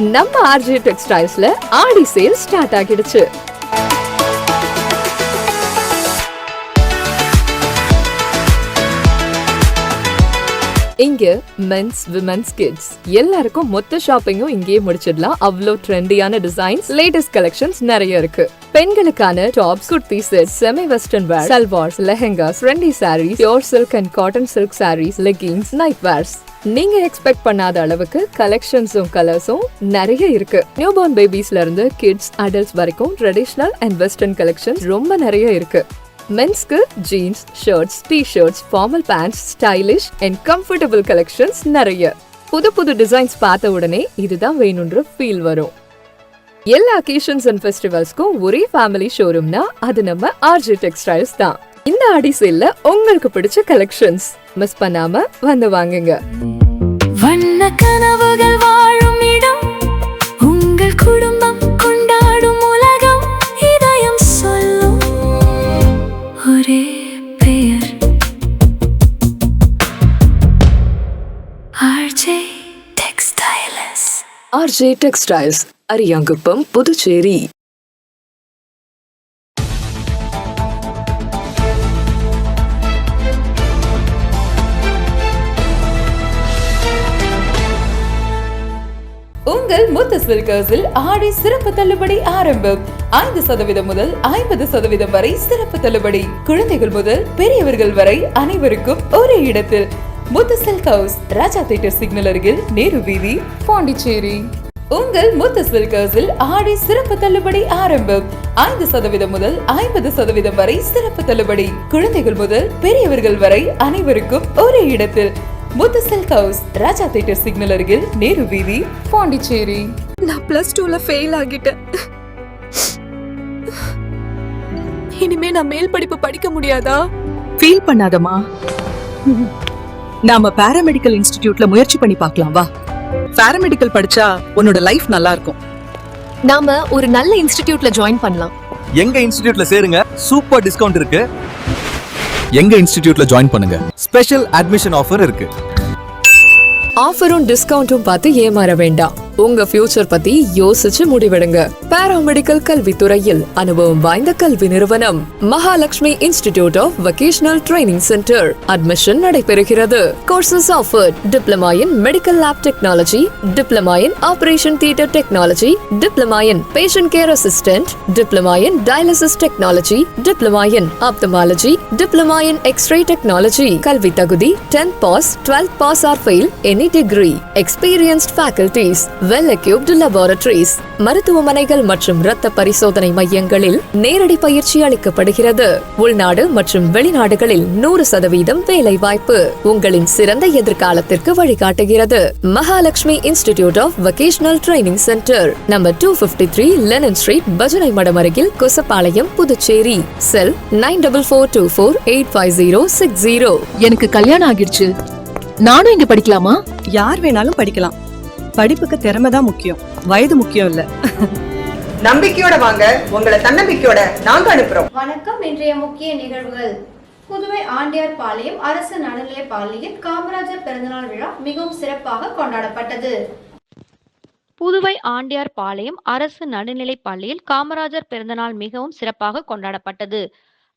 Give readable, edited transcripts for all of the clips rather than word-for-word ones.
நம்ம ஆர்ஜே டெக்ஸ்டைல்ஸ்ல ஆடி sale start ஆகிடுச்சு. இங்க மென்ஸ், விமென்ஸ், கிட்ஸ் எல்லாருக்கும் மொத்த ஷாப்பிங்கும் இங்கேயே முடிச்சிடலாம். அவ்வளோ ட்ரெண்டியான டிசைன்ஸ், லேட்டஸ்ட் கலெக்ஷன்ஸ் நிறைய இருக்கு. பெண்களுக்கான tops, kurti set, semi western wear, salwars, lehengas, trendy saris, pure silk and cotton silk saris, leggings, night wears, நீங்க எக்ஸ்பெக்ட் பண்ணாத அளவுக்கு கலெக்ஷன்ஸும் கலர்ஸும் நிறைய இருக்கு. நியூ பார்ன் பேபிஸ்ல இருந்து கிட்ஸ், அடல்ட்ஸ் வரைக்கும் ட்ரெடிஷனல் அண்ட் வெஸ்டர்ன் கலெக்ஷன்ஸ் ரொம்ப நிறைய இருக்கு. மென்ஸ்க்கு jeans, shirts, t-shirts, formal pants, stylish and comfortable collections நிறைய. புது புது டிசைன்ஸ் பார்த்த உடனே இதுதான் வேணும்ன்ற ஃபீல் வரும். எல்லா அக்கேஷன்ஸ் அண்ட் ஃபெஸ்டிவல்ஸ்க்கும் ஒரே ஃபேமிலி ஷோரூம்னா அது நம்ம ஆர்ஜே டெக்ஸ்டைல்ஸ் தான். இந்த ஆடி சேல்ல உங்களுக்கு பிடிச்ச கலெக்ஷன்ஸ் மிஸ் பண்ணாம வந்து வாங்குங்க. வண்ண கனவுகள் வாழும் இடம், உங்கள் குடும்பம் கொண்டாடும் உலகம், இதயம் சொல்லும் ஒரே பெயர் RJ textiles. RJ textiles, Ariyankuppam, Puducherry. உங்கள் முத்து சில்கர்ஸில் ஆடி சிறப்பு தள்ளுபடி ஆரம்பம். 5% முதல் 50% வரை சிறப்பு தள்ளுபடி. குழந்தைகள் முதல் பெரியவர்கள் வரை அனைவருக்கும் ஒரே இடத்தில். முத்து சில்க் ஹவுஸ், ராஜா தியேட்டர் சிக்னல் அருகில், நேரு வீதி, பாண்டிச்சேரி. உங்கள் முத்து சில்கர்ஸில் ஆடி சிறப்பு தள்ளுபடி ஆரம்பம். 5% முதல் 50% வரை சிறப்பு தள்ளுபடி. குழந்தைகள் முதல் பெரியவர்கள் வரை அனைவருக்கும் ஒரே இடத்தில். முத்து சில்க் ஹவுஸ், ராஜா தியேட்டர் சிக்னல் அருகில், நேரு வீதி, பாண்டிச்சேரி. நான் +2ல ஃபெயில் ஆகிட்டேன். இனிமே நான் மேல் படிப்பு படிக்க முடியாதா? ஃபீல் பண்ணாதமா, நாம பாராமெடிக்கல் இன்ஸ்டிடியூட்ல முயற்சி பண்ணி பார்க்கலாம் வா. பாராமெடிக்கல் படிச்சா உன்னோட லைஃப் நல்லா இருக்கும். நாம ஒரு நல்ல இன்ஸ்டிடியூட்ல ஜாயின் பண்ணலாம். எங்க இன்ஸ்டிடியூட்ல சேருங்க, சூப்பர் டிஸ்கவுண்ட் இருக்கு. எங்க இன்ஸ்டிடியூட்ல ஜாயின் பண்ணுங்க, ஸ்பெஷல் அட்மிஷன் ஆஃபர் இருக்கு. ஆஃபரும் டிஸ்கவுண்டும் பார்த்து ஏமாற வேண்டாம். உங்க ஃபியூச்சர் பத்தி யோசிச்சு முடிவெடுங்க. பாராமெடிக்கல் கல்வித்துறையில் அனுபவம் வாய்ந்த கல்வி நிறுவனம் Mahalakshmi institute of vocational training centre. Admission நடைபெறுகிறது. Courses offered: diploma in medical lab technology, diploma in operation theatre technology, diploma in patient care assistant, diploma in dialysis technology, diploma in ophthalmology, diploma in x-ray technology. கல்வி தகுதி 10th pass, 12th pass or fail, any degree. Experienced faculties, well equipped laboratories. மருத்துவமனைகள் மற்றும் இரத்த பரிசோதனை மையங்களில் நேரடி பயிற்சி அளிக்கப்படுகிறது. உள்நாடு மற்றும் வெளிநாடுகளில் 100% வேலை வாய்ப்பு உங்களின் சிறந்த எதிர்காலத்திற்கு வழிகாட்டுகிறது. Mahalakshmi institute of vocational training centre, number 253 Lenin street, பஜனை மடம் அருகில், கொசப்பாளையம், புதுச்சேரி. செல் 9444855060. எனக்கு கல்யாணம் ஆகிடுச்சு. நானும் இங்க படிக்கலாமா? யார் வேணாலும் படிக்கலாம். படிப்புக்கு திறமை தான் முக்கியம், வயது முக்கியம் இல்ல. நம்பிக்கையோட வாங்க, உங்களை தன்னம்பிக்கையோட நாங்க அனுப்புறோம். வணக்கம். இன்றைய முக்கிய நிகழ்வுகள்: புதுவை ஆண்டியார் பாளையம் அரசு நடுநிலைப் பள்ளியில் காமராஜர் பிறந்தநாள் விழா மிகவும் சிறப்பாக கொண்டாடப்பட்டது. புதுவை ஆண்டியார் பாளையம் அரசு நடுநிலைப் பள்ளியில் காமராஜர் பிறந்தநாள் மிகவும் சிறப்பாக கொண்டாடப்பட்டது.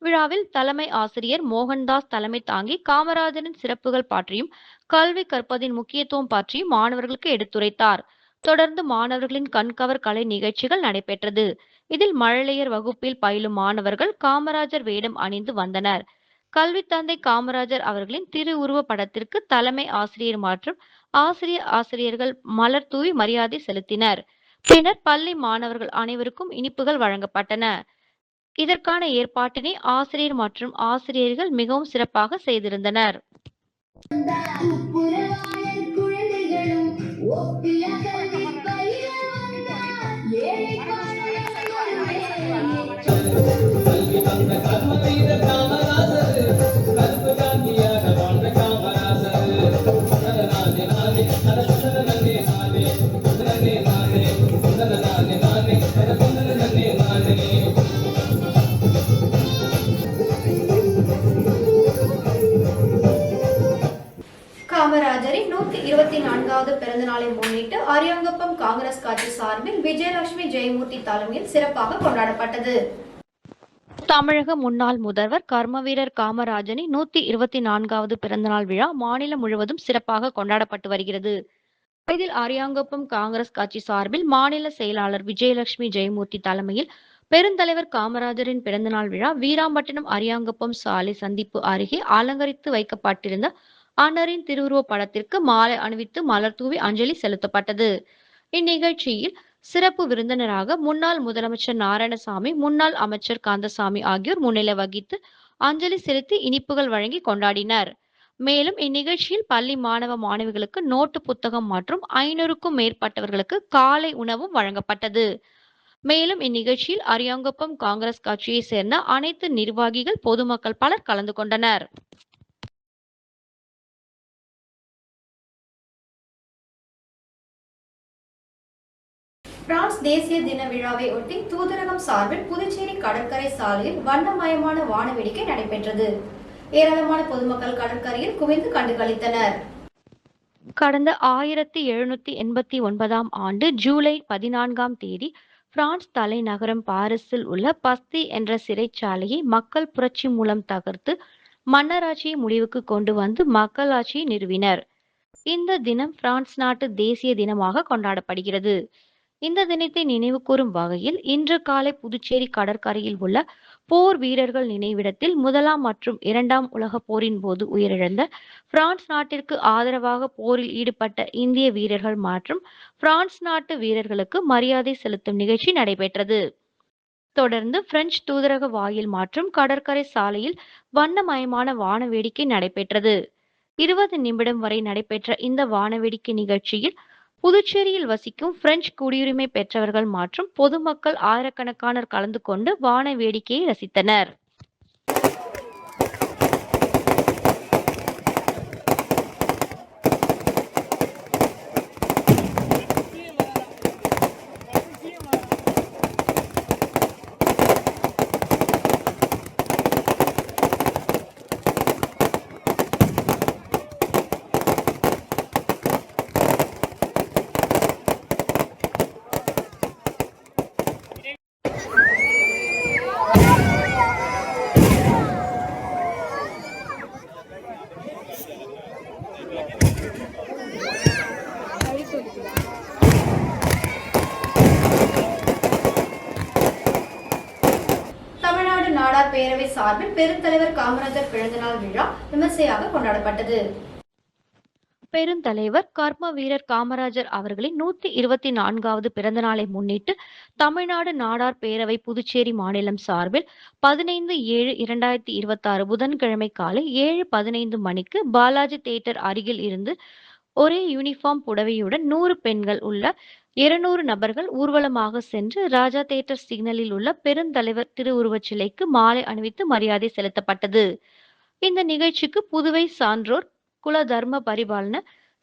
விழாவில் தலைமை ஆசிரியர் மோகன்தாஸ் தலைமை தாங்கி காமராஜரின் சிறப்புகள் பற்றியும் கல்வி கற்பதின் முக்கியத்துவம் பற்றியும் மாணவர்களுக்கு எடுத்துரைத்தார். தொடர்ந்து மாணவர்களின் கண்கவர் கலை நிகழ்ச்சிகள் நடைபெற்றது. இதில் மழலையர் வகுப்பில் பயிலும் மாணவர்கள் காமராஜர் வேடம் அணிந்து வந்தனர். கல்வி தந்தை காமராஜர் அவர்களின் திருவுருவ படத்திற்கு தலைமை ஆசிரியர் மற்றும் ஆசிரியர்கள் மலர் தூவி மரியாதை செலுத்தினர். பின்னர் பள்ளி மாணவர்கள் அனைவருக்கும் இனிப்புகள் வழங்கப்பட்டன. இதற்கான ஏற்பாட்டினை ஆசிரியர் மற்றும் ஆசிரியர்கள் மிகவும் சிறப்பாக செய்திருந்தனர். காமராஜரின் 124வது பிறந்த நாளை முன்னிட்டு அரியாங்குப்பம் காங்கிரஸ் கட்சி சார்பில் விஜயலட்சுமி ஜெயமூர்த்தி தலைமையில் சிறப்பாக கொண்டாடப்பட்டது. தமிழக முன்னாள் முதல்வர் கர்மவீரர் காமராஜரின் 124வது பிறந்தநாள் விழா மாநிலம் முழுவதும் சிறப்பாக கொண்டாடப்பட்டு வருகிறது. இதில் அரியாங்குப்பம் காங்கிரஸ் கட்சி சார்பில் மாநில செயலாளர் விஜயலட்சுமி ஜெயமூர்த்தி தலைமையில் பெருந்தலைவர் காமராஜரின் பிறந்தநாள் விழா வீராம்பட்டினம் அரியாங்குப்பம் சாலை சந்திப்பு அருகே அலங்கரித்து வைக்கப்பட்டிருந்த அன்னாரின் திருவுருவ படத்திற்கு மாலை அணிவித்து மலர் தூவி அஞ்சலி செலுத்தப்பட்டது. இந்நிகழ்ச்சியில் சிறப்பு விருந்தினராக முன்னாள் முதலமைச்சர் நாராயணசாமி, முன்னாள் அமைச்சர் கந்தசாமி ஆகியோர் முன்னிலை வகித்து அஞ்சலி செலுத்தி இனிப்புகள் வழங்கி கொண்டாடினர். மேலும் இந்நிகழ்ச்சியில் பள்ளி மாணவ மாணவிகளுக்கு நோட்டு புத்தகம் மற்றும் 500க்கும் மேற்பட்டவர்களுக்கு காலை உணவும் வழங்கப்பட்டது. மேலும் இந்நிகழ்ச்சியில் அரியாங்குப்பம் காங்கிரஸ் கட்சியை சேர்ந்த அனைத்து நிர்வாகிகள், பொதுமக்கள் பலர் கலந்து கொண்டனர். பிரான்ஸ் தேசிய தின விழாவை ஒட்டி தூதரகம் சார்பில் புதுச்சேரி கடற்கரை சாலையில் வண்ணமயமான வானவேடிக்கை நடைபெற்றது. ஏராளமான பொதுமக்கள் கடற்கரையில் குவிந்து கண்டுகளித்தனர். கடந்த 1789ஆம் ஆண்டு ஜூலை 14ஆம் தேதி பிரான்ஸ் தலைநகரம் பாரிஸில் உள்ள பஸ்தி என்ற சிறைச்சாலையை மக்கள் புரட்சி மூலம் தகர்த்து மன்னராட்சியை முடிவுக்கு கொண்டு வந்து மக்களாட்சியை நிறுவினர். இந்த தினம் பிரான்ஸ் நாட்டு தேசிய தினமாக கொண்டாடப்படுகிறது. இந்த தினத்தை நினைவு கூறும் வகையில் இன்று காலை புதுச்சேரி கடற்கரையில் உள்ள போர் வீரர்கள் நினைவிடத்தில் 1ஆம் மற்றும் 2ஆம் உலக போரின் போது உயிரிழந்த பிரான்ஸ் நாட்டிற்கு ஆதரவாக போரில் ஈடுபட்ட இந்திய வீரர்கள் மற்றும் பிரான்ஸ் நாட்டு வீரர்களுக்கு மரியாதை செலுத்தும் நிகழ்ச்சி நடைபெற்றது. தொடர்ந்து பிரெஞ்சு தூதரக வாயில் மற்றும் கடற்கரை சாலையில் வண்ணமயமான வானவேடிக்கை நடைபெற்றது. 20 நிமிடம் வரை நடைபெற்ற இந்த வானவேடிக்கை நிகழ்ச்சியில் புதுச்சேரியில் வசிக்கும் பிரெஞ்சு குடியுரிமை பெற்றவர்கள் மற்றும் பொதுமக்கள் ஆயிரக்கணக்கானோர் கலந்து கொண்டு வான வேடிக்கையை ரசித்தனர். தமிழ்நாடு நாடார் பேரவை சார்பில் பெருந்தலைவர் காமராஜர் பிறந்தநாள் விழா விமர்சையாக கொண்டாடப்பட்டது. பெருந்தலைவர் கர்ம வீரர் காமராஜர் அவர்களின் 124வது பிறந்த நாளை முன்னிட்டு தமிழ்நாடு நாடார் பேரவை புதுச்சேரி மாநிலம் சார்பில் 15/7/2026 புதன்கிழமை காலை 7:15 மணிக்கு பாலாஜி தியேட்டர் அருகில் இருந்து ஒரே யூனிஃபார்ம் புடவையுடன் 100 பெண்கள் உள்ள 200 நபர்கள் ஊர்வலமாக சென்று ராஜா தியேட்டர் சிக்னலில் உள்ள பெருந்தலைவர் திருவுருவச் சிலைக்கு மாலை அணிவித்து மரியாதை செலுத்தப்பட்டது. இந்த நிகழ்ச்சிக்கு புதுவை சான்றோர் குல தர்ம பரிபாலன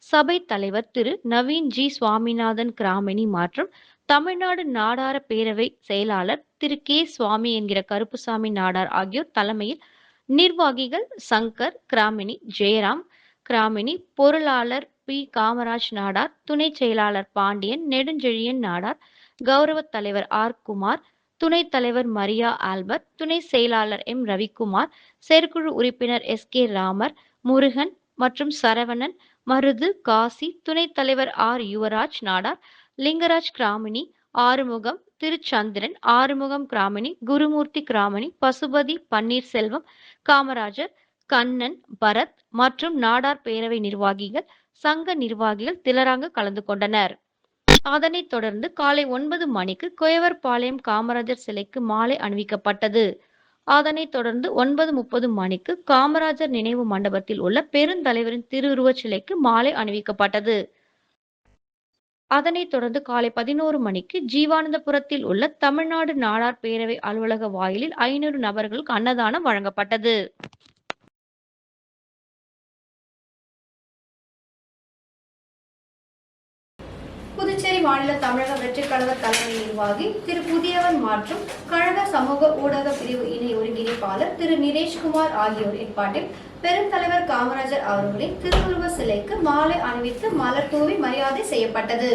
சபை தலைவர் திரு நவீன் ஜி சுவாமிநாதன் கிராமினி மற்றும் தமிழ்நாடு நாடார பேரவை செயலாளர் திரு கே சுவாமி என்கிற கருப்புசாமி நாடார் ஆகியோர் தலைமையில் நிர்வாகிகள் சங்கர் கிராமினி, ஜெயராம் கிராமினி, பொருளாளர் பி காமராஜ் நாடார், துணை செயலாளர் பாண்டியன், நெடுஞ்செழியன் நாடார், கௌரவ தலைவர் ஆர் குமார், துணைத் தலைவர் மரியா ஆல்பர்ட், துணை செயலாளர் எம் ரவிக்குமார், செயற்குழு உறுப்பினர் எஸ் கே ராமர், முருகன் மற்றும் சரவணன், மருது, காசி, துணைத் தலைவர் ஆர் யுவராஜ் நாடார், லிங்கராஜ் கிராமினி, ஆறுமுகம், திருச்சந்திரன், ஆறுமுகம் கிராமினி, குருமூர்த்தி கிராமினி, பசுபதி, பன்னீர்செல்வம், காமராஜர், கண்ணன், பரத் மற்றும் நாடார் பேரவை நிர்வாகிகள், சங்க நிர்வாகிகள் திரளாக கலந்து கொண்டனர். அதனைத் தொடர்ந்து காலை 9 மணிக்கு குயவர்பாளையம் காமராஜர் சிலைக்கு மாலை அணிவிக்கப்பட்டது. அதனைத் தொடர்ந்து 9:30 மணிக்கு காமராஜர் நினைவு மண்டபத்தில் உள்ள பெருந்தலைவரின் திருவுருவச் சிலைக்கு மாலை அணிவிக்கப்பட்டது. அதனைத் தொடர்ந்து காலை 11 மணிக்கு ஜீவானந்தபுரத்தில் உள்ள தமிழ்நாடு நாடார் பேரவை அலுவலக வாயிலில் 500 நபர்களுக்கு அன்னதானம் வழங்கப்பட்டது. புதுச்சேரி மாநில தமிழக வெற்றிக் கழக தலைமை நிர்வாகி திரு புதியவன் மற்றும் கழக சமூக ஊடக பிரிவு இணை ஒருங்கிணைப்பாளர் திரு நிரேஷ்குமார் ஆகியோர் ஏற்பாட்டில் பெருந்தலைவர் காமராஜர் அவர்களின் திருவுருவ சிலைக்கு மாலை அணிவித்து மலர் தூவி மரியாதை செய்யப்பட்டது.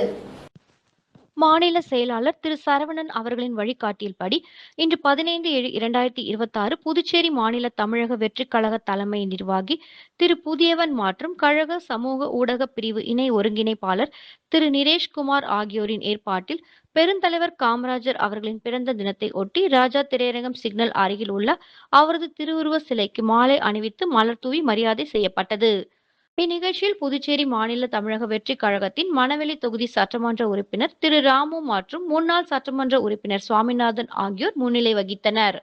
மாநில செயலாளர் திரு சரவணன் அவர்களின் வழிகாட்டியல்படி இன்று 15/7/2026 புதுச்சேரி மாநில தமிழக வெற்றிக் கழக தலைமை நிர்வாகி திரு புதியவன் மற்றும் கழக சமூக ஊடக பிரிவு இணை ஒருங்கிணைப்பாளர் திரு நிரேஷ்குமார் ஆகியோரின் ஏற்பாட்டில் பெருந்தலைவர் காமராஜர் அவர்களின் பிறந்த தினத்தை ஒட்டி ராஜா திரையரங்கம் சிக்னல் அருகில் உள்ள அவரது திருவுருவ சிலைக்கு மாலை அணிவித்து மலர் தூவி மரியாதை செய்யப்பட்டது. இந்நிகழ்ச்சியில் புதுச்சேரி மாநில தமிழக வெற்றிக் கழகத்தின் மணவெளி தொகுதி சட்டமன்ற உறுப்பினர் திரு ராமு மற்றும் முன்னாள் சட்டமன்ற உறுப்பினர் சுவாமிநாதன் ஆகியோர் முன்னிலை வகித்தனர்.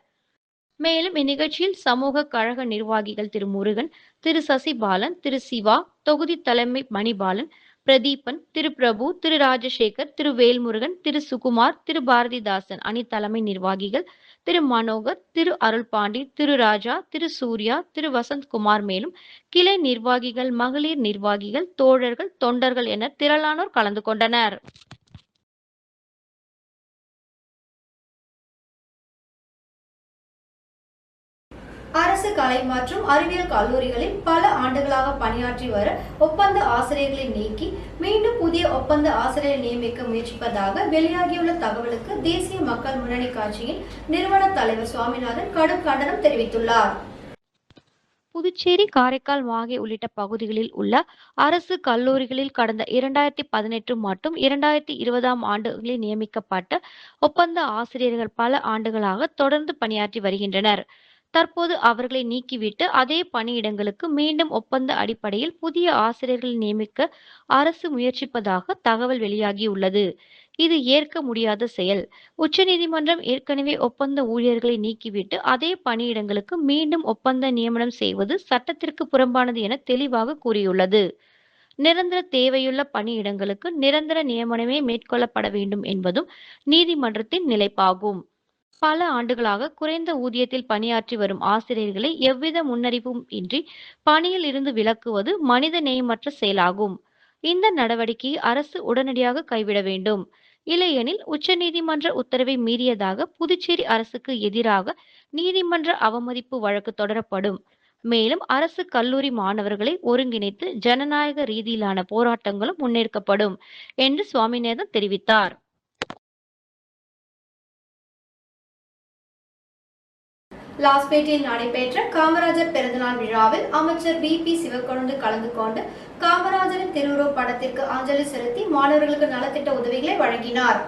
மேலும் இந்நிகழ்ச்சியில் சமூக கழக நிர்வாகிகள் திரு முருகன், திரு சசிபாலன், திரு சிவா, தொகுதி தலைமை மணிபாலன், பிரதீபன், திரு பிரபு, திரு ராஜசேகர், திரு வேல்முருகன், திரு சுகுமார், திரு பாரதிதாசன் அணி தலைமை நிர்வாகிகள் திரு மனோகர், திரு அருள்பாண்டி, திரு ராஜா, திரு சூர்யா, திரு வசந்த்குமார் மேலும் கிளை நிர்வாகிகள், மகளிர் நிர்வாகிகள், தோழர்கள், தொண்டர்கள் என திரளானோர் கலந்து கொண்டனர். அரசு கலை மற்றும் அறிவியல் கல்லூரிகளில் பல ஆண்டுகளாக பணியாற்றி வர ஒப்பந்த ஆசிரியர்களை நீக்கி மீண்டும் புதிய ஒப்பந்த ஆசிரியரை நியமிக்க முயற்சிப்பதாக வெளியாகியுள்ள தகவலுக்கு தேசிய மக்கள் முன்னணி கட்சியின் நிறுவன தலைவர் சுவாமிநாதன் கடும் கண்டனம் தெரிவித்துள்ளார். புதுச்சேரி, காரைக்கால், மாஹே உள்ளிட்ட பகுதிகளில் உள்ள அரசு கல்லூரிகளில் கடந்த 2018 மற்றும் 2020 ஆண்டுகளில் நியமிக்கப்பட்ட ஒப்பந்த ஆசிரியர்கள் பல ஆண்டுகளாக தொடர்ந்து பணியாற்றி வருகின்றனர். தற்போது அவர்களை நீக்கிவிட்டு அதே பணியிடங்களுக்கு மீண்டும் ஒப்பந்த அடிப்படையில் புதிய ஆசிரியர்களை நியமிக்க அரசு முயற்சிப்பதாக தகவல் வெளியாகியுள்ளது. இது ஏற்க முடியாத செயல். உச்சநீதிமன்றம் ஏற்கனவே ஒப்பந்த ஊழியர்களை நீக்கிவிட்டு அதே பணியிடங்களுக்கு மீண்டும் ஒப்பந்த நியமனம் செய்வது சட்டத்திற்கு புறம்பானது என தெளிவாக கூறியுள்ளது. நிரந்தர தேவையுள்ள பணியிடங்களுக்கு நிரந்தர நியமனமே மேற்கொள்ளப்பட வேண்டும் என்பதும் நீதிமன்றத்தின் நிலைப்பாகும். பல ஆண்டுகளாக குறைந்த ஊதியத்தில் பணியாற்றி வரும் ஆசிரியர்களை எவ்வித முன்னறிவும் இன்றி பணியில் இருந்து விலக்குவது மனித நேயமற்ற செயலாகும். இந்த நடவடிக்கையை அரசு உடனடியாக கைவிட வேண்டும். இல்லையெனில் உச்சநீதிமன்ற உத்தரவை மீறியதாக புதுச்சேரி அரசுக்கு எதிராக நீதிமன்ற அவமதிப்பு வழக்கு தொடரப்படும். மேலும் அரசு கல்லூரி மாணவர்களை ஒருங்கிணைத்து ஜனநாயக ரீதியிலான போராட்டங்களும் முன்னெடுக்கப்படும் என்று சுவாமிநாதன் தெரிவித்தார். லாஸ்பேட்டையில் நடைபெற்ற காமராஜர் பிறந்தநாள் விழாவில் அமைச்சர் வி.பி. சிவக்கொழுந்து கலந்து கொண்டு காமராஜரின் திருவுருவப் படத்திற்கு அஞ்சலி செலுத்தி மாணவர்களுக்கு நலத்திட்ட உதவிகளை வழங்கினார்.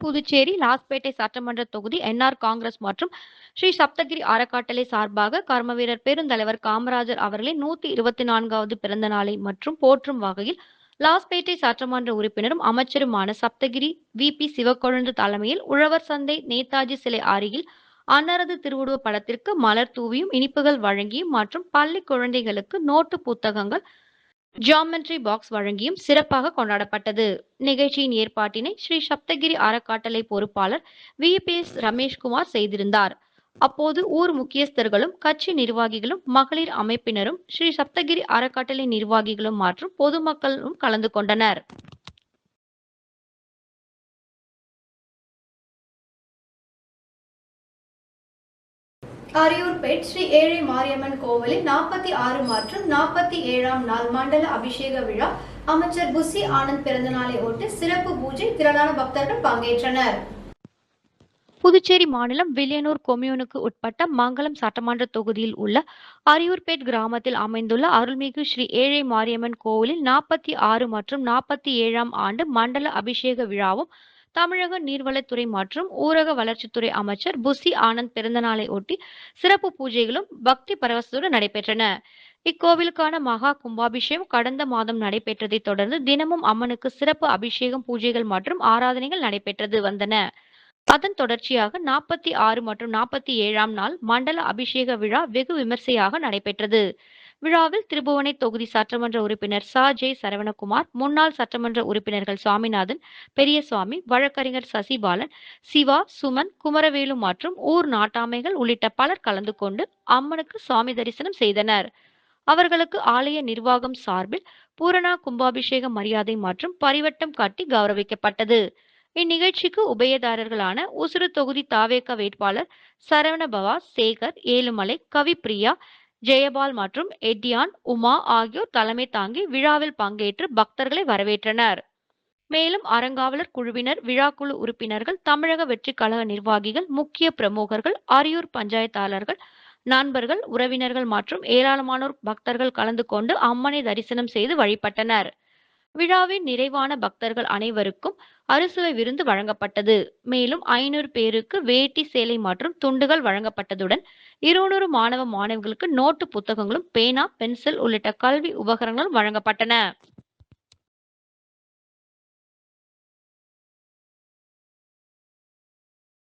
புதுச்சேரி லாஸ்பேட்டை சட்டமன்ற தொகுதி என்ஆர் காங்கிரஸ் மற்றும் ஸ்ரீ சப்தகிரி அறக்கட்டளை சார்பாக கர்மவீரர் பெருந்தலைவர் காமராஜர் அவர்களின் 124வது பிறந்த நாளை மற்றும் போற்றும் வகையில் லாஸ்பேட்டை சட்டமன்ற உறுப்பினரும் அமைச்சருமான சப்தகிரி வி.பி. சிவக்கொழுந்து தலைமையில் உழவர் சந்தை நேதாஜி சிலை அருகில் அன்னாரது திருவுருவ படத்திற்கு மலர் தூவியும் இனிப்புகள் வழங்கியும் மற்றும் பள்ளி குழந்தைகளுக்கு நோட்டு புத்தகங்கள், ஜியாமெட்ரி பாக்ஸ் வழங்கியும் சிறப்பாக கொண்டாடப்பட்டது. நிகழ்ச்சியின் ஏற்பாட்டினை ஸ்ரீ சப்தகிரி அறக்கட்டளை பொறுப்பாளர் வி.பி.எஸ். ரமேஷ்குமார் செய்திருந்தார். அப்போது ஊர் முக்கியஸ்தர்களும் கட்சி நிர்வாகிகளும் மகளிர் அமைப்பினரும் ஸ்ரீ சப்தகிரி அறக்கட்டளை நிர்வாகிகளும் மற்றும் பொதுமக்களும் கலந்து கொண்டனர். அரியூர்பேட் ஸ்ரீ ஏழை மாரியம்மன் கோவிலில் 46 மற்றும் 47ஆம் நாள் மண்டல அபிஷேக விழா அமைச்சர் புசி ஆனந்த் பிறந்தநாளை ஒட்டி சிறப்பு பூஜை, திரளான பக்தர்கள் பங்கேற்றனர். புதுச்சேரி மாநிலம் வில்லியனூர் கொம்யூனுக்கு உட்பட்ட மங்கலம் சட்டமன்ற தொகுதியில் உள்ள அரியூர்பேட் கிராமத்தில் அமைந்துள்ள அருள்மிகு ஸ்ரீ ஏழை மாரியம்மன் கோவிலில் 46 மற்றும் 47ஆம் ஆண்டு மண்டல அபிஷேக விழாவும் தமிழக நீர்வளத்துறை மற்றும் ஊரக வளர்ச்சித்துறை அமைச்சர் புசி ஆனந்த் பிறந்தநாளை ஒட்டி சிறப்பு பூஜைகளும் பக்தி பரவசத்துடன் நடைபெற்றன. இக்கோவிலுக்கான மகா கும்பாபிஷேகம் கடந்த மாதம் நடைபெற்றதை தொடர்ந்து தினமும் அம்மனுக்கு சிறப்பு அபிஷேகம், பூஜைகள் மற்றும் ஆராதனைகள் நடைபெற்றது வந்தன. அதன் தொடர்ச்சியாக 46 மற்றும் 47ஆம் நாள் மண்டல அபிஷேக விழா வெகு விமர்சையாக நடைபெற்றது. விழாவில் திருபுவனை தொகுதி சட்டமன்ற உறுப்பினர் ச. ஜே. சரவணகுமார், முன்னாள் சட்டமன்ற உறுப்பினர்கள் சுவாமிநாதன், பெரியசுவாமி, வழக்கறிஞர் சசிபாலன், சிவா, சுமன், குமரவேலு மற்றும் ஊர் நாட்டாமைகள் உள்ளிட்ட பலர் கலந்து கொண்டு அம்மனுக்கு சுவாமி தரிசனம் செய்தனர். அவர்களுக்கு ஆலய நிர்வாகம் சார்பில் பூரணா கும்பாபிஷேக மரியாதை மற்றும் பரிவட்டம் கட்டி கௌரவிக்கப்பட்டது. இந்நிகழ்ச்சிக்கு உபயதாரர்களான உசுறு தொகுதி தாவேக வேட்பாளர் சரவணபவா, சேகர், ஏழுமலை, கவிப்பிரியா, ஜெயபால் மற்றும் எட்டியான், உமா ஆகியோர் தலைமை தாங்கி விழாவில் பங்கேற்று பக்தர்களை வரவேற்றனர். மேலும் அறங்காவலர் குழுவினர், விழாக்குழு உறுப்பினர்கள், தமிழக வெற்றிக் கழக நிர்வாகிகள், முக்கிய பிரமுகர்கள், அரியூர் பஞ்சாயத்தாளர்கள், நண்பர்கள், உறவினர்கள் மற்றும் ஏராளமானோர் பக்தர்கள் கலந்து கொண்டு அம்மனை தரிசனம் செய்து வழிபட்டனர். விழாவின் நிறைவான பக்தர்கள் அனைவருக்கும் அறுசுவை விருந்து வழங்கப்பட்டது. மேலும் 500 பேருக்கு வேட்டி, சேலை மற்றும் துண்டுகள் வழங்கப்பட்டதுடன் 200 மாணவ மாணவிகளுக்கு நோட்டு புத்தகங்களும், பேனா, பென்சில் உள்ளிட்ட கல்வி உபகரணங்களும் வழங்கப்பட்டன.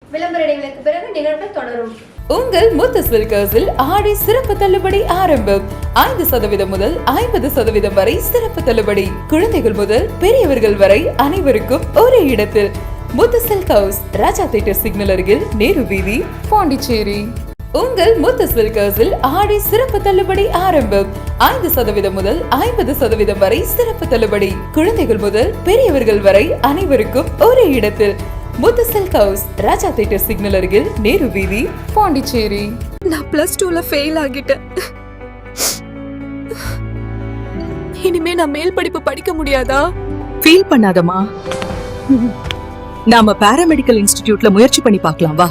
விளம்பர இடைவேளைக்கு பிறகு நிகழ்வு தொடரும். உங்கள் முத்து சில்கர்ஸில் ஆடி சிறப்பு தள்ளுபடி ஆரம்பம். 5% முதல் 50% வரை சிறப்பு தள்ளுபடி. குழந்தைகள் முதல் பெரியவர்கள் வரை அனைவருக்கும் ஒரே இடத்தில். முத்து சில்கர்ஸ், ராஜா தியேட்டர் சிக்னல் அருகில், நேரு வீதி, பாண்டிச்சேரி. உங்கள் முத்து சில்கர்ஸில் ஆடி சிறப்பு தள்ளுபடி ஆரம்பம். 5% முதல் 50% வரை சிறப்பு தள்ளுபடி. குழந்தைகள் முதல் பெரியவர்கள் வரை அனைவருக்கும் ஒரே இடத்தில். முத்து சில்க் ஹவுஸ், ராஜா தியேட்டர் சிக்னல் அருகில், நேரு வீதி, பாண்டிச்சேரி. நான் +2ல ஃபெயில் ஆகிட்டேன். இனிமே நான் மேல் படிப்பு படிக்க முடியாதா? ஃபீல் பண்ணாதமா. நாம பாராமெடிக்கல் இன்ஸ்டிடியூட்ல முயற்சி பண்ணி பார்க்கலாம் வா.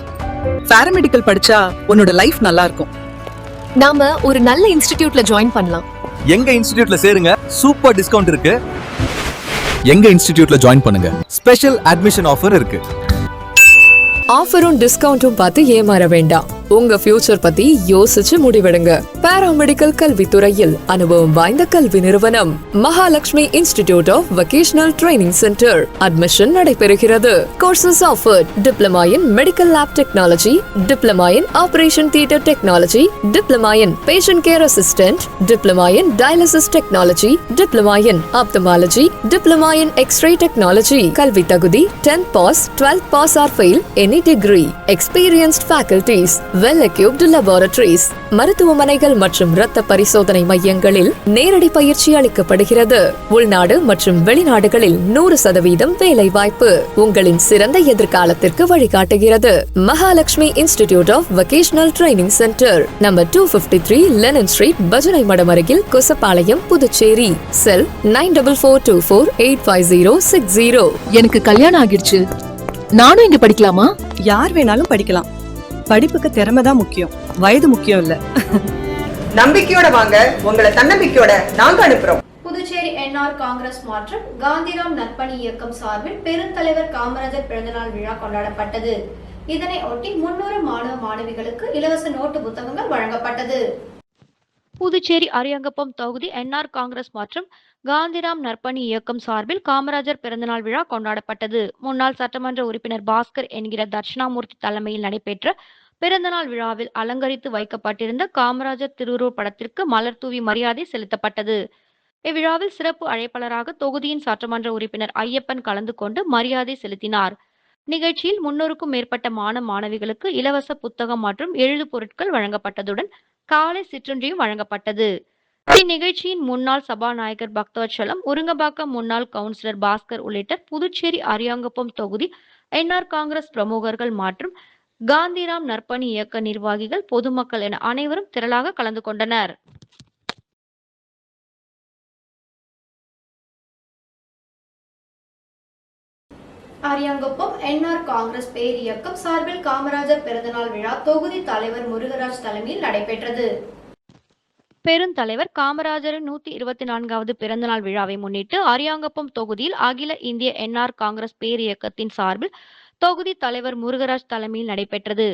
பாராமெடிக்கல் படிச்சா உன்னோட லைஃப் நல்லா இருக்கும். நாம ஒரு நல்ல இன்ஸ்டிடியூட்ல ஜாயின் பண்ணலாம். எங்க இன்ஸ்டிடியூட்ல சேருங்க, சூப்பர் டிஸ்கவுண்ட் இருக்கு. எங்க இன்ஸ்டிடியூட்ல ஜாயின் பண்ணுங்க, ஸ்பெஷல் அட்மிஷன் ஆஃபர் இருக்கு. ஆஃபரும் டிஸ்கவுண்டும் பார்த்து ஏமாற வேண்டாம். உங்க ஃபியூச்சர் பத்தி யோசிச்சு முடிவெடுங்க. பாராமெடிக்கல் கல்வித்துறையில் அனுபவம் வாய்ந்த கல்வி நிறுவனம் Mahalakshmi institute of vocational training centre. Admission நடைபெறுகிறது. Courses offered: diploma in medical lab technology, diploma in operation theatre technology, diploma in patient care assistant, diploma in dialysis technology, diploma in ophthalmology, diploma in x-ray technology. கல்வி தகுதி 10th pass, 12th pass or fail, any degree. Experienced faculties, well equipped laboratories. மருத்துவமனைகள் மற்றும் இரத்த பரிசோதனை மையங்களில் நேரடி பயிற்சி அளிக்கப்படுகிறது. உள்நாடு மற்றும் வெளிநாடுகளில் 100% வேலை வாய்ப்பு உங்களின் சிறந்த எதிர்காலத்திற்கு வழிகாட்டுகிறது. Mahalakshmi institute of vocational training centre, number 253 Lenin street, பஜனை மடம் அருகில், கொசப்பாளையம், புதுச்சேரி. செல் 9442485060. எனக்கு கல்யாணம் ஆகிடுச்சு. நானும் இங்க படிக்கலாமா? யார் வேணாலும் படிக்கலாம். படிப்புக்கு திறமை தான் முக்கியம், வயது முக்கியம் இல்ல. நம்பிக்கையோட வாங்க, உங்களை தன்னம்பிக்கையோட நாங்க அனுப்புறோம். புதுச்சேரி என்ஆர் காங்கிரஸ் மற்றும் காந்திராம் நற்பணி இயக்கம் சார்பில் பெருந்தலைவர் காமராஜர் பிறந்தநாள் விழா கொண்டாடப்பட்டது. இதனை ஒட்டி 300 மாணவ மாணவிகளுக்கு இலவச நோட்டு புத்தகங்கள் வழங்கப்பட்டது. புதுச்சேரி அரியாங்குப்பம் தொகுதி என்ஆர் காங்கிரஸ் மற்றும் காந்திராம் நற்பணி இயக்கம் சார்பில் காமராஜர் பிறந்தநாள் விழா கொண்டாடப்பட்டது. முன்னாள் சட்டமன்ற உறுப்பினர் பாஸ்கர் என்கிற தட்சிணாமூர்த்தி தலைமையில் நடைபெற்ற பிறந்தநாள் விழாவில் அலங்கரித்து வைக்கப்பட்டிருந்த காமராஜர் திருவுருவப் படத்திற்கு மலர் தூவி மரியாதை செலுத்தப்பட்டது. இவ்விழாவில் சிறப்பு அழைப்பாளராக தொகுதியின் சட்டமன்ற உறுப்பினர் ஐயப்பன் கலந்து கொண்டு மரியாதை செலுத்தினார். நிகழ்ச்சியில் 300க்கும் மேற்பட்ட மாணவ மாணவிகளுக்கு இலவச புத்தகம் மற்றும் எழுது பொருட்கள் வழங்கப்பட்டதுடன் காலை சிற்றுண்டியும் வழங்கப்பட்டது. இந்நிகழ்ச்சியின் முன்னாள் சபாநாயகர் பக்தவச்சலம், உருங்கபாக்கம் முன்னாள் கவுன்சிலர் பாஸ்கர் உள்ளிட்ட புதுச்சேரி அரியாங்குப்பம் தொகுதி என்ஆர் காங்கிரஸ் பிரமுகர்கள் மற்றும் காந்திராம் நற்பணி இயக்க நிர்வாகிகள், பொதுமக்கள் என அனைவரும் திரளாக கலந்து கொண்டனர். அரியாங்குப்பம் என்ஆர் காங்கிரஸ் பேர் இயக்கம் சார்பில் காமராஜர் பிறந்தநாள் விழா தொகுதி தலைவர் முருகராஜ் தலைமையில் நடைபெற்றது. பெருந்தலைவர் காமராஜரின் 124வது பிறந்தநாள் விழாவை முன்னிட்டு அரியாங்குப்பம் தொகுதியில் அகில இந்திய என்ஆர் காங்கிரஸ் பேர் இயக்கத்தின் சார்பில் தொகுதி தலைவர் முருகராஜ் தலைமையில் நடைபெற்றது.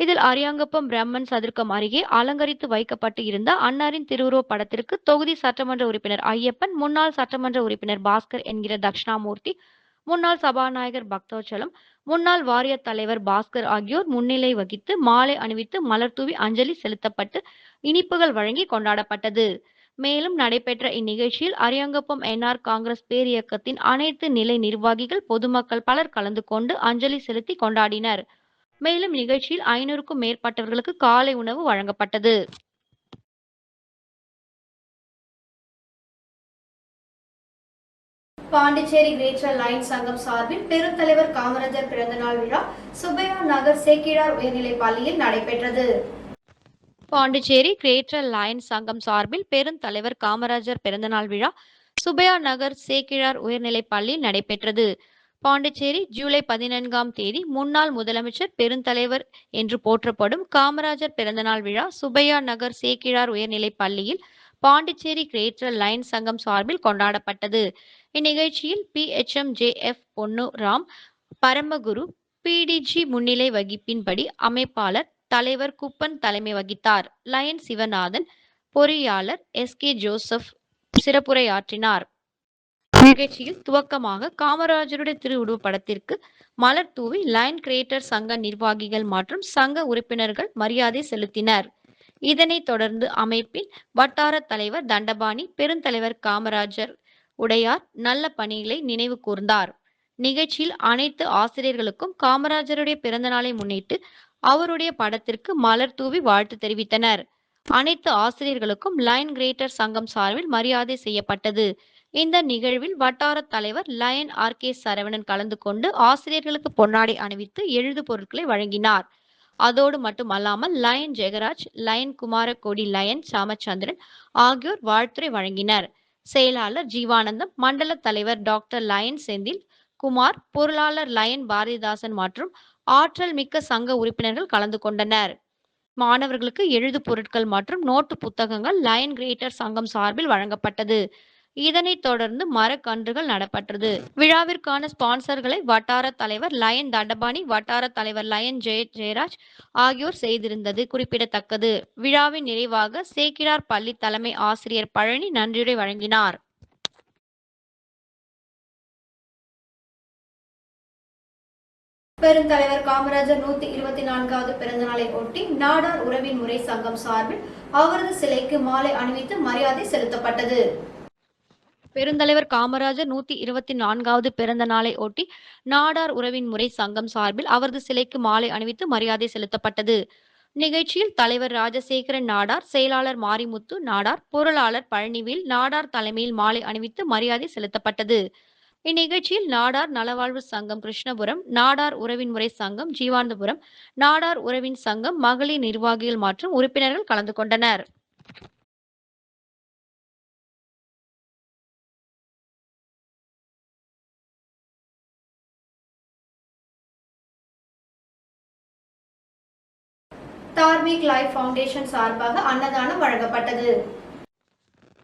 இதில் அரியாங்குப்பம் பிரம்மன் சதுர்க்கம் அருகே அலங்கரித்து வைக்கப்பட்டு இருந்த அன்னாரின் திருவுருவப் படத்திற்கு தொகுதி சட்டமன்ற உறுப்பினர் ஐயப்பன், முன்னாள் சட்டமன்ற உறுப்பினர் பாஸ்கர் என்கிற தட்சிணாமூர்த்தி, முன்னாள் சபாநாயகர் பக்தவச்சலம், முன்னாள் வாரிய தலைவர் பாஸ்கர் ஆகியோர் முன்னிலை வகித்து மாலை அணிவித்து மலர் தூவி அஞ்சலி செலுத்தப்பட்டு இனிப்புகள் வழங்கி கொண்டாடப்பட்டது. மேலும் நடைபெற்ற இந்நிகழ்ச்சியில் அரியாங்குப்பம் என்ஆர் காங்கிரஸ் பேர் இயக்கத்தின் அனைத்து நிலை நிர்வாகிகள், பொதுமக்கள் பலர் கலந்து கொண்டு அஞ்சலி செலுத்தி கொண்டாடினர். மேலும் நிகழ்ச்சியில் 500க்கும் மேற்பட்டவர்களுக்கு காலை உணவு வழங்கப்பட்டது. பாண்டிச்சேரி கிரேட்டர் லைன் சங்கம் சார்பில் பெருந்தலைவர் காமராஜர் பிறந்தநாள் விழா சுப்பையா நகர் சேக்கிழார் உயர்நிலைப் பள்ளியில் நடைபெற்றது. பாண்டிச்சேரி கிரேட்டர் லயன்ஸ் சங்கம் சார்பில் பெருந்தலைவர் காமராஜர் பிறந்தநாள் விழா சுபையா நகர் சேக்கிழார் உயர்நிலைப் பள்ளியில் நடைபெற்றது. பாண்டிச்சேரி ஜூலை 14ஆம் தேதி முன்னாள் முதலமைச்சர் பெருந்தலைவர் என்று போற்றப்படும் காமராஜர் பிறந்தநாள் விழா சுபையா நகர் சேக்கிழார் உயர்நிலைப் பள்ளியில் பாண்டிச்சேரி கிரேட்டர் லைன் சங்கம் சார்பில் கொண்டாடப்பட்டது. இந்நிகழ்ச்சியில் PHMJF பொன்னுராம் பரமகுரு PDG முன்னிலை வகிப்பின்படி அமைப்பாளர் தலைவர் குப்பன் தலைமை வகித்தார். லயன் சிவநாதன் பொறியாளர் SK ஜோசப் சிறப்புரையாற்றினார். நிகழ்ச்சியில் துவக்கமாக காமராஜருடைய திருவுருவப் படத்திற்கு மலர் தூவி லைன் கிரியேட்டர் சங்க நிர்வாகிகள் மற்றும் சங்க உறுப்பினர்கள் மரியாதை செலுத்தினர். இதனைத் தொடர்ந்து அமைப்பின் வட்டார தலைவர் தண்டபாணி பெருந்தலைவர் காமராஜர் உடையார் நல்ல பணிகளை நினைவு கூர்ந்தார். நிகழ்ச்சியில் அனைத்து ஆசிரியர்களுக்கும் காமராஜருடைய பிறந்த நாளை முன்னிட்டு அவருடைய படத்திற்கு மலர் தூவி வாழ்த்து தெரிவித்தனர். அனைத்து ஆசிரியர்களுக்கும் லைன் கிரியேட்டர் சங்கம் சார்பில் மரியாதை செய்யப்பட்டது. இந்த நிகழ்வில் வட்டார தலைவர் லயன் RK சரவணன் கலந்து கொண்டு ஆசிரியர்களுக்கு பொன்னாடை அணிவித்து எழுது பொருட்களை வழங்கினார். அதோடு மட்டுமல்லாமல் லயன் ஜெகராஜ், லயன் குமாரகோடி, லயன் சாமச்சந்திரன் ஆகியோர் வாழ்த்துரை வழங்கினர். செயலாளர் ஜீவானந்தம், மண்டல தலைவர் டாக்டர் லயன் செந்தில் குமார், பொருளாளர் லயன் பாரதிதாசன் மற்றும் ஆற்றல் மிக்க சங்க உறுப்பினர்கள் கலந்து கொண்டனர். மாணவர்களுக்கு எழுது பொருட்கள் மற்றும் நோட்டு புத்தகங்கள் லயன் கிரியேட்டர் சங்கம் சார்பில் வழங்கப்பட்டது. இதனைத் தொடர்ந்து மரக்கன்றுகள் நடப்பட்டது. விழாவிற்கான ஸ்பான்சர்களை வட்டார தலைவர் லயன் தண்டபாணி, வட்டார தலைவர் லயன் ஜெயராஜ் ஆகியோர் செய்திருந்தது குறிப்பிடத்தக்கது. விழாவின் நிறைவாக சேக்கிழார் பள்ளி தலைமை ஆசிரியர் பழனி நன்றியுரை வழங்கினார். பெருந்தலைவர் காமராஜர் 124வது பிறந்த நாளை ஒட்டி நாடார் உறவின் முறை சங்கம் சார்பில் அவரது சிலைக்கு மாலை அணிவித்து மரியாதை செலுத்தப்பட்டது. பெருந்தலைவர் காமராஜர் 124வது பிறந்த நாளை ஒட்டி நாடார் உறவின் முறை சங்கம் சார்பில் அவரது சிலைக்கு மாலை அணிவித்து மரியாதை செலுத்தப்பட்டது. நிகழ்ச்சியில் தலைவர் ராஜசேகரன் நாடார், செயலாளர் மாரிமுத்து நாடார், பொருளாளர் பழனிவேல் நாடார் தலைமையில் மாலை அணிவித்து மரியாதை செலுத்தப்பட்டது. இந்நிகழ்ச்சியில் நாடார் நலவாழ்வு சங்கம் கிருஷ்ணபுரம், நாடார் உறவின் முறை சங்கம் ஜீவானந்தபுரம், நாடார் உறவின் சங்கம் மகளிர் நிர்வாகிகள் மற்றும் உறுப்பினர்கள் கலந்து கொண்டனர். தார்மீக் லைஃப் ஃபவுண்டேஷன் சார்பாக அன்னதானம் வழங்கப்பட்டது.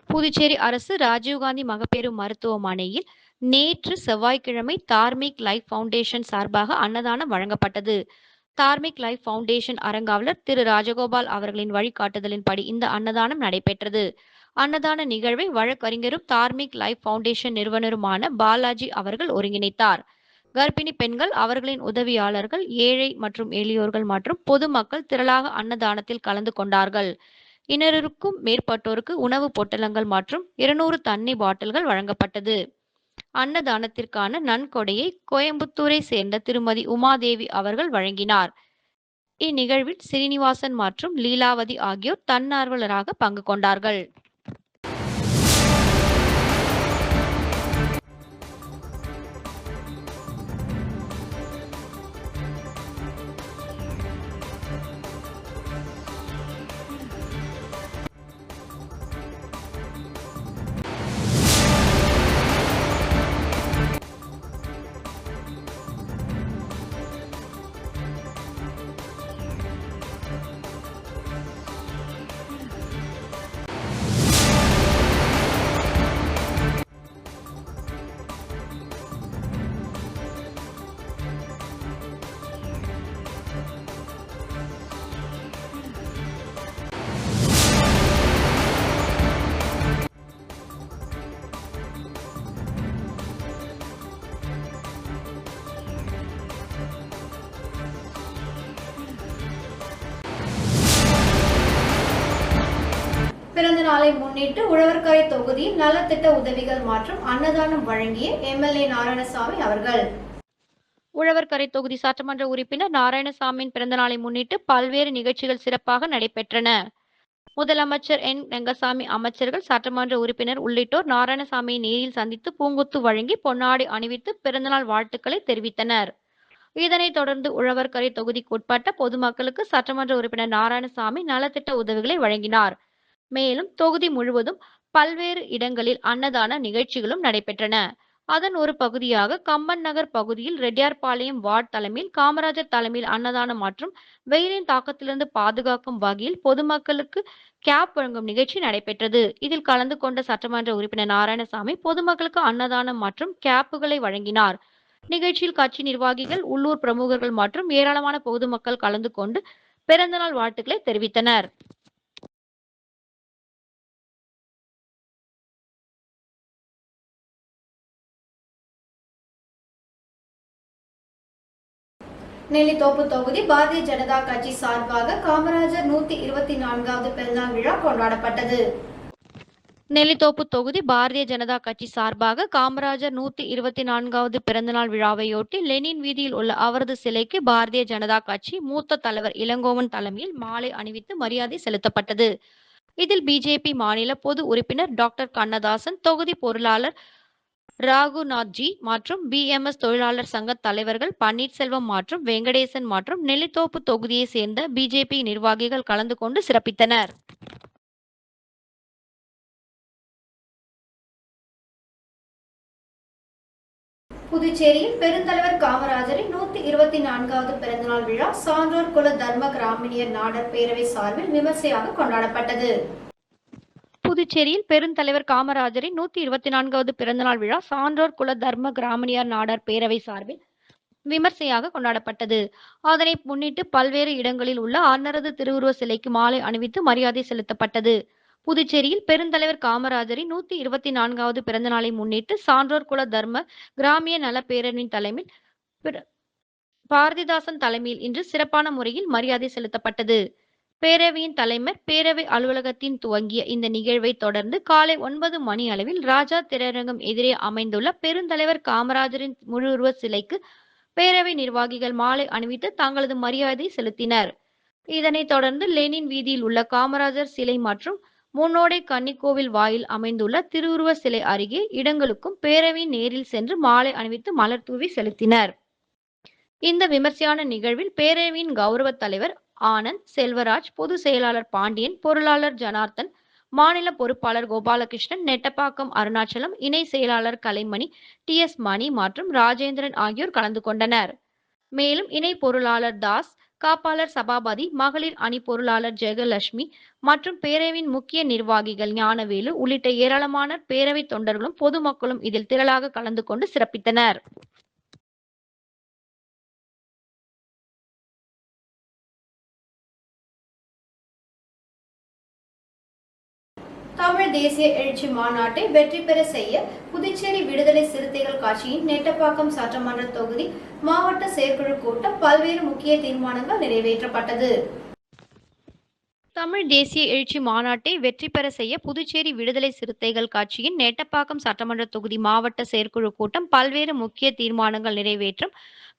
புதுச்சேரி அரசு ராஜீவ்காந்தி மகப்பேறு மருத்துவமனையில் நேற்று செவ்வாய்க்கிழமை தார்மீக் லைஃப் ஃபவுண்டேஷன் சார்பாக அன்னதானம் வழங்கப்பட்டது. தார்மீக் லைஃப் ஃபவுண்டேஷன் அரங்காவலர் திரு ராஜகோபால் அவர்களின் வழிகாட்டுதலின்படி இந்த அன்னதானம் நடைபெற்றது. அன்னதான நிகழ்வை வழக்கறிஞரும் தார்மீக் லைஃப் ஃபவுண்டேஷன் நிறுவனருமான பாலாஜி அவர்கள் ஒருங்கிணைத்தார். கர்ப்பிணி பெண்கள், அவர்களின் உதவியாளர்கள், ஏழை மற்றும் எளியோர்கள் மற்றும் பொதுமக்கள் திரளாக அன்னதானத்தில் கலந்து கொண்டார்கள். 200க்கும் மேற்பட்டோருக்கு உணவு பொட்டலங்கள் மற்றும் 200 தண்ணீர் பாட்டில்கள் வழங்கப்பட்டது. அன்னதானத்திற்கான நன்கொடையை கோயம்புத்தூரை சேர்ந்த திருமதி உமாதேவி அவர்கள் வழங்கினார். இந்நிகழ்வில் ஸ்ரீனிவாசன் மற்றும் லீலாவதி ஆகியோர் தன்னார்வலராக பங்கு கொண்டார்கள். பிறந்த நாளை முன்னிட்டு உழவர்கரை தொகுதியில் நலத்திட்ட உதவிகள் மற்றும் அன்னதானம் வழங்கிய MLA நாராயணசாமி அவர்கள். உழவர்கரை தொகுதி சட்டமன்ற உறுப்பினர் நாராயணசாமியின் பிறந்த நாளை முன்னிட்டு பல்வேறு நிகழ்ச்சிகள் சிறப்பாக நடைபெற்றன. முதலமைச்சர் N. ரங்கசாமி, அமைச்சர்கள், சட்டமன்ற உறுப்பினர் உள்ளிட்டோர் நாராயணசாமியை நேரில் சந்தித்து பூங்கொத்து வழங்கி பொன்னாடை அணிவித்து பிறந்தநாள் வாழ்த்துக்களை தெரிவித்தனர். இதனைத் தொடர்ந்து உழவர்கரை தொகுதிக்குட்பட்ட பொதுமக்களுக்கு சட்டமன்ற உறுப்பினர் நாராயணசாமி நலத்திட்ட உதவிகளை வழங்கினார். மேலும் தொகுதி முழுவதும் பல்வேறு இடங்களில் அன்னதான நிகழ்ச்சிகளும் நடைபெற்றன. அதன் ஒரு பகுதியாக கம்பன் நகர் பகுதியில் ரெட்டியார்பாளையம் வார்டு தலைமையில் காமராஜர் தலைமையில் அன்னதானம் மற்றும் வெயிலின் தாக்கத்திலிருந்து பாதுகாக்கும் வகையில் பொதுமக்களுக்கு கேப் வழங்கும் நிகழ்ச்சி நடைபெற்றது. இதில் கலந்து கொண்ட சட்டமன்ற உறுப்பினர் நாராயணசாமி பொதுமக்களுக்கு அன்னதானம் மற்றும் கேப்புகளை வழங்கினார். நிகழ்ச்சியில் கட்சி நிர்வாகிகள், உள்ளூர் பிரமுகர்கள் மற்றும் ஏராளமான பொதுமக்கள் கலந்து கொண்டு பிறந்தநாள் வாழ்த்துக்களை தெரிவித்தனர். நெல்லித்தோப்பு தொகுதி பாரதிய ஜனதா கட்சி சார்பாக காமராஜர் 124வது பிறந்தநாள் விழா கொண்டாடப்பட்டது. நெல்லித்தோப்பு தொகுதி பாரதிய ஜனதா கட்சி சார்பாக காமராஜர் 124வது பிறந்தநாள் விழாவையொட்டி லெனின் வீதியில் உள்ள அவரது சிலைக்கு பாரதிய ஜனதா கட்சி மூத்த தலைவர் இளங்கோவன் தலைமையில் மாலை அணிவித்து மரியாதை செலுத்தப்பட்டது. இதில் பிஜேபி மாநில பொது உறுப்பினர் டாக்டர் கண்ணதாசன், தொகுதி பொருளாளர் ராகுநாத்ஜி மற்றும் பிஎம்எஸ் தொழிலாளர் சங்க தலைவர்கள் பன்னீர்செல்வம் மற்றும் வெங்கடேசன் மற்றும் நெல்லித்தோப்பு தொகுதியை சேர்ந்த பிஜேபி நிர்வாகிகள் கலந்து கொண்டு சிறப்பித்தனர். புதுச்சேரியில் பெருந்தலைவர் காமராஜரின் 124வது பிறந்தநாள் விழா சான்றோர் குல தர்ம கிராமிணியர் நாடர் பேரவை சார்பில் விமர்சையாக கொண்டாடப்பட்டது. புதுச்சேரியில் பெருந்தலைவர் காமராஜரின் 124வது பிறந்தநாள் விழா சான்றோர் குல தர்ம கிராமணியார் நாடார் பேரவை சார்பில் விமர்சையாக கொண்டாடப்பட்டது. அதனை முன்னிட்டு பல்வேறு இடங்களில் உள்ள அன்னாரது திருவுருவ சிலைக்கு மாலை அணிவித்து மரியாதை செலுத்தப்பட்டது. புதுச்சேரியில் பெருந்தலைவர் காமராஜரின் 124வது பிறந்தநாளை முன்னிட்டு சான்றோர் குல தர்ம கிராமிய நல பேரணியின் தலைமையில் பாரதிதாசன் தலைமையில் இன்று சிறப்பான முறையில் மரியாதை செலுத்தப்பட்டது. பேரவையின் தலைவர் பேரவை அலுவலகத்தின் துவங்கிய இந்த நிகழ்வை தொடர்ந்து காலை 9 மணி அளவில் ராஜா திரையரங்கம் எதிரே அமைந்துள்ள பெருந்தலைவர் காமராஜரின் முழுவுருவ சிலைக்கு பேரவை நிர்வாகிகள் மாலை அணிவித்து தங்களது மரியாதை செலுத்தினர். இதனைத் தொடர்ந்து லெனின் வீதியில் உள்ள காமராஜர் சிலை மற்றும் முன்னோடை கன்னிக்கோவில் வாயில் அமைந்துள்ள திருவுருவ சிலை அருகே இடங்களுக்கும் பேரவையின் நேரில் சென்று மாலை அணிவித்து மலர் தூவி செலுத்தினர். இந்த விமர்சையான நிகழ்வில் பேரவையின் கௌரவ தலைவர் ஆனந்த், செல்வராஜ், பொதுச் செயலாளர் பாண்டியன், பொருளாளர் ஜனார்த்தன், மாநில பொறுப்பாளர் கோபாலகிருஷ்ணன், நெட்டப்பாக்கம் அருணாச்சலம், இணை செயலாளர் கலைமணி, டி.எஸ். மணி மற்றும் ராஜேந்திரன் ஆகியோர் கலந்து கொண்டனர். மேலும் இணை பொருளாளர் தாஸ், காப்பாளர் சபாபதி, மகளிர் அணி பொருளாளர் ஜெகலட்சுமி மற்றும் பேரவையின் முக்கிய நிர்வாகிகள் ஞானவேலு உள்ளிட்ட ஏராளமான பேரவை தொண்டர்களும் பொதுமக்களும் இதில் திரளாக கலந்து கொண்டு சிறப்பித்தனர். தமிழ் தேசிய எழுச்சி மாநாட்டை வெற்றி பெற செய்ய புதுச்சேரி விடுதலை சிறுத்தைகள் கட்சியின் நெட்டப்பாக்கம் சட்டமன்ற தொகுதி மாவட்ட செயற்குழு கூட்டம் பல்வேறு முக்கிய தீர்மானங்கள் நிறைவேற்றப்பட்டது. தமிழ் தேசிய எழுச்சி மாநாட்டை வெற்றி பெற செய்ய புதுச்சேரி விடுதலை சிறுத்தைகள் கட்சியின் நெட்டப்பாக்கம் சட்டமன்ற தொகுதி மாவட்ட செயற்குழு கூட்டம் பல்வேறு முக்கிய தீர்மானங்கள் நிறைவேற்றும்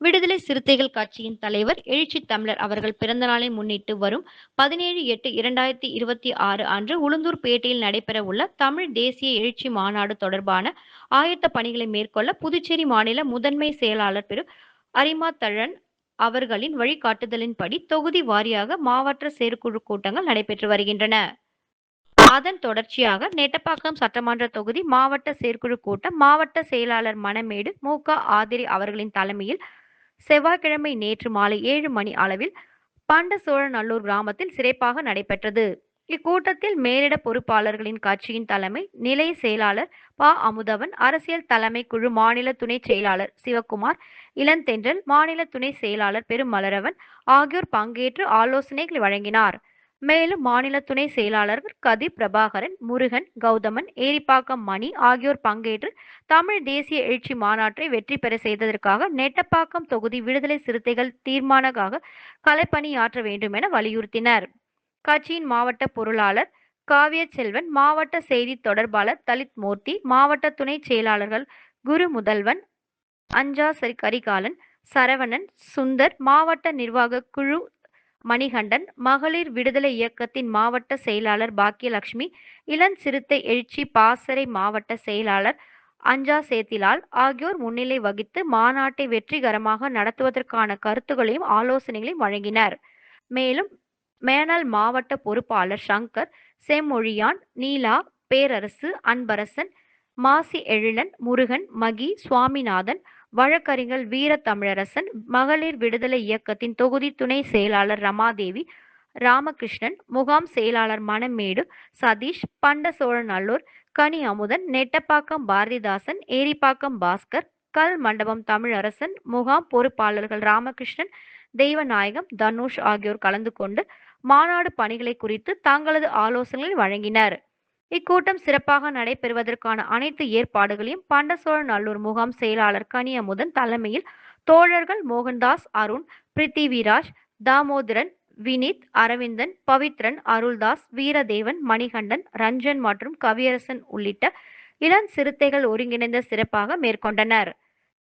விடுதலை சிறுத்தைகள் கட்சியின் தலைவர் எழுச்சி தமிழர் அவர்கள் பிறந்த நாளை முன்னிட்டு வரும் 17/8/2026 அன்று உளுந்தூர்பேட்டையில் நடைபெற உள்ள தமிழ் தேசிய எழுச்சி மாநாடு தொடர்பான ஆயத்த பணிகளை மேற்கொள்ள புதுச்சேரி மாநில முதன்மை செயலாளர் திரு அரிமாத்தழன் அவர்களின் வழிகாட்டுதலின்படி தொகுதி வாரியாக மாவட்ட செயற்குழு கூட்டங்கள் நடைபெற்று வருகின்றன. அதன் தொடர்ச்சியாக நெட்டப்பாக்கம் சட்டமன்ற தொகுதி மாவட்ட செயற்குழு கூட்டம் மாவட்ட செயலாளர் மணமேடு மு.க. ஆதிரி அவர்களின் தலைமையில் செவ்வாய்க்கிழமை நேற்று மாலை 7 மணி அளவில் பண்டசோழநல்லூர் கிராமத்தில் சிறப்பாக நடைபெற்றது. இக்கூட்டத்தில் மேலிட பொறுப்பாளர்களின் கட்சியின் தலைமை நிலைய செயலாளர் ப. அமுதவன், அரசியல் தலைமை குழு மாநில துணை செயலாளர் சிவக்குமார், இளந்தென்றல் மாநில துணை செயலாளர் பெருமலரவன் ஆகியோர் பங்கேற்று ஆலோசனைகளை வழங்கினார். மேலும் மாநில துணை செயலாளர்கள் கதிர் பிரபாகரன், முருகன், கௌதமன், ஏரிப்பாக்கம் மணி ஆகியோர் பங்கேற்று தமிழ் தேசிய எழுச்சி மாநாட்டை வெற்றி பெற செய்ததற்காக நெட்டப்பாக்கம் தொகுதி விடுதலை சிறுத்தைகள் தீர்மானமாக களப்பணியாற்ற வேண்டும் என வலியுறுத்தினர். கட்சியின் மாவட்ட பொருளாளர் காவிய செல்வன், மாவட்ட செய்தி தொடர்பாளர் தலித் மூர்த்தி, மாவட்ட துணை செயலாளர்கள் குரு முதல்வன், அஞ்சா கரிகாலன், சரவணன், சுந்தர், மாவட்ட நிர்வாக குழு மணிகண்டன், மகளிர் விடுதலை இயக்கத்தின் மாவட்ட செயலாளர் பாக்கியலட்சுமி, இளம் சிறுத்தை எழுச்சி பாசறை மாவட்ட செயலாளர் அஞ்சா சேத்திலால் ஆகியோர் முன்னிலை வகித்து மாநாட்டை வெற்றிகரமாக நடத்துவதற்கான கருத்துக்களையும் ஆலோசனைகளையும் வழங்கினர். மேலும் மேனாள் மாவட்ட பொறுப்பாளர் சங்கர், செம்மொழியான், நீலா, பேரரசு, அன்பரசன், மாசி எழிலன், முருகன், மகி, சுவாமிநாதன், வழக்கறிஞர் வீர தமிழரசன், மகளிர் விடுதலை இயக்கத்தின் தொகுதி துணை செயலாளர் ரமாதேவி, ராமகிருஷ்ணன், முகாம் செயலாளர் மணமேடு சதீஷ், பண்ட சோழநல்லூர் கனி அமுதன், நெட்டப்பாக்கம் பாரதிதாசன், ஏரிப்பாக்கம் பாஸ்கர், கல் மண்டபம் தமிழரசன், முகாம் பொறுப்பாளர்கள் ராமகிருஷ்ணன், தெய்வநாயகம், தனுஷ் ஆகியோர் கலந்து கொண்டு மாநாடு பணிகளை குறித்து தங்களது ஆலோசனைகளை வழங்கினர். இக்கூட்டம் சிறப்பாக நடைபெறுவதற்கான அனைத்து ஏற்பாடுகளையும் பண்டசோழநல்லூர் முகாம் செயலாளர் கனியமுதன் தலைமையில் தோழர்கள் மோகன்தாஸ், அருண், பிரித்திவிராஜ், தாமோதரன், வினித், அரவிந்தன், பவித்ரன், அருள்தாஸ், வீரதேவன், மணிகண்டன், ரஞ்சன் மற்றும் கவியரசன் உள்ளிட்ட இளம் சிறுத்தைகள் ஒருங்கிணைந்த சிறப்பாக மேற்கொண்டனர்.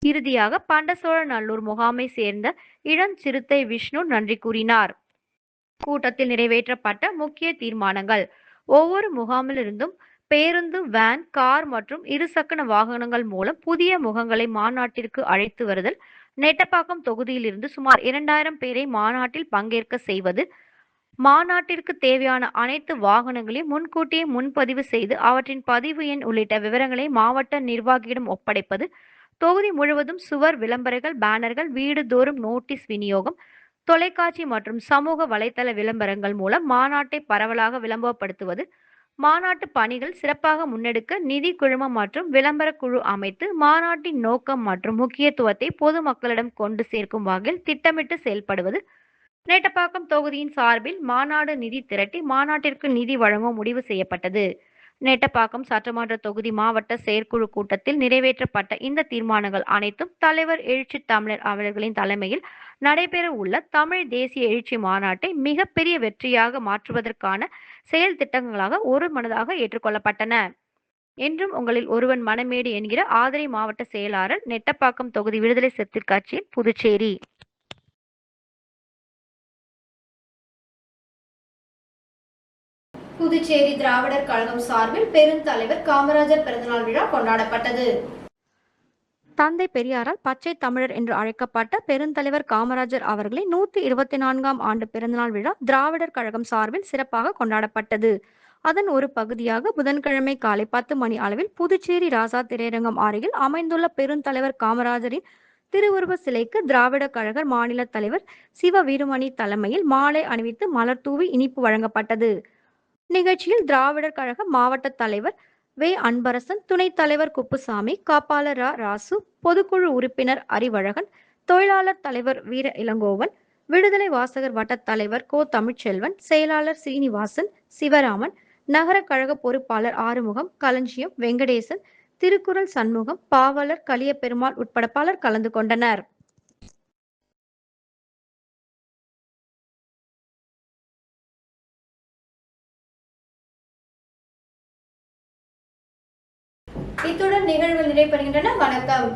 இறுதியாக பண்டசோழநல்லூர் முகாமை சேர்ந்த இளம் சிறுத்தை விஷ்ணு நன்றி கூறினார். கூட்டத்தில் நிறைவேற்றப்பட்ட முக்கிய தீர்மானங்கள்: ஒவ்வொரு முகாமிலிருந்தும் பேருந்து, வேன், கார் மற்றும் இருசக்கர வாகனங்கள் மூலம் புதிய முகங்களை மாநாட்டிற்கு அழைத்து வருதல், நெட்டப்பாக்கம் தொகுதியிலிருந்து சுமார் 2000 பேரை மாநாட்டில் பங்கேற்க செய்வது, மாநாட்டிற்கு தேவையான அனைத்து வாகனங்களையும் முன்கூட்டியே முன்பதிவு செய்து அவற்றின் பதிவு எண் உள்ளிட்ட விவரங்களை மாவட்ட நிர்வாகியிடம் ஒப்படைப்பது, தொகுதி முழுவதும் சுவர் விளம்பரங்கள், பேனர்கள், வீடுதோறும் நோட்டீஸ் விநியோகம், தொலைக்காட்சி மற்றும் சமூக வலைதள விளம்பரங்கள் மூலம் மாநாட்டை பரவலாக விளம்பரப்படுத்துவது, மாநாட்டு பணிகள் சிறப்பாக முன்னெடுக்க நிதி குழுமம் மற்றும் விளம்பர குழு அமைத்து மாநாட்டின் நோக்கம் மற்றும் முக்கியத்துவத்தை பொதுமக்களிடம் கொண்டு சேர்க்கும் வகையில் திட்டமிட்டு செயல்படுவது, நெட்டப்பாக்கம் தொகுதியின் சார்பில் மாநாடு நிதி திரட்டி மாநாட்டிற்கு நிதி வழங்க முடிவு செய்யப்பட்டது. நெட்டப்பாக்கம் சட்டமன்ற தொகுதி மாவட்ட செயற்குழு கூட்டத்தில் நிறைவேற்றப்பட்ட இந்த தீர்மானங்கள் அனைத்தும் தலைவர் எழுச்சி தமிழர் அவர்களின் தலைமையில் நடைபெற உள்ள தமிழ் தேசிய எழுச்சி மாநாட்டை மிகப்பெரிய வெற்றியாக மாற்றுவதற்கான செயல் திட்டங்களாக ஒரு மனதாக ஏற்றுக்கொள்ளப்பட்டன. என்றும் உங்களில் ஒருவன் மணமேடு என்கிற ஆதரை மாவட்ட செயலாளர், நெட்டப்பாக்கம் தொகுதி விடுதலை சிறுத்தைகள் கட்சியின், புதுச்சேரி. புதுச்சேரி திராவிடர் கழகம் சார்பில் பெருந்தலைவர் காமராஜர் பிறந்தநாள் விழா கொண்டாடப்பட்டது. தந்தை பெரியாரால் பச்சை தமிழர் என்று அழைக்கப்பட்ட பெருந்தலைவர் காமராஜர் அவர்களின் 124ஆம் ஆண்டு பிறந்தநாள் விழா திராவிடர் கழகம் சார்பில் சிறப்பாக கொண்டாடப்பட்டது. அதன் ஒரு பகுதியாக புதன்கிழமை காலை 10 மணி அளவில் புதுச்சேரி ராசா திரையரங்கம் அருகில் அமைந்துள்ள பெருந்தலைவர் காமராஜரின் திருவுருவ சிலைக்கு திராவிட கழக மாநில தலைவர் சிவ வீரமணி தலைமையில் மாலை அணிவித்து மலர் தூவி இனிப்பு வழங்கப்பட்டது. நிகழ்ச்சியில் திராவிடர் கழக மாவட்ட தலைவர் வே. அன்பரசன், துணைத் தலைவர் குப்புசாமி, காப்பாளர் ராசு, பொதுக்குழு உறுப்பினர் அறிவழகன், தொழிலாளர் தலைவர் வீர இளங்கோவன், விடுதலை வாசகர் வட்ட தலைவர் கோ. தமிழ்ச்செல்வன், செயலாளர் சீனிவாசன், சிவராமன், நகர கழக பொறுப்பாளர் ஆறுமுகம், களஞ்சியம் வெங்கடேசன், திருக்குறள் சண்முகம், பாவலர் கலியபெருமாள் உட்பட பலர் கலந்து கொண்டனர். இத்துடன் நிகழ்வுகள் நிறைவடைகின்றன. வணக்கம்.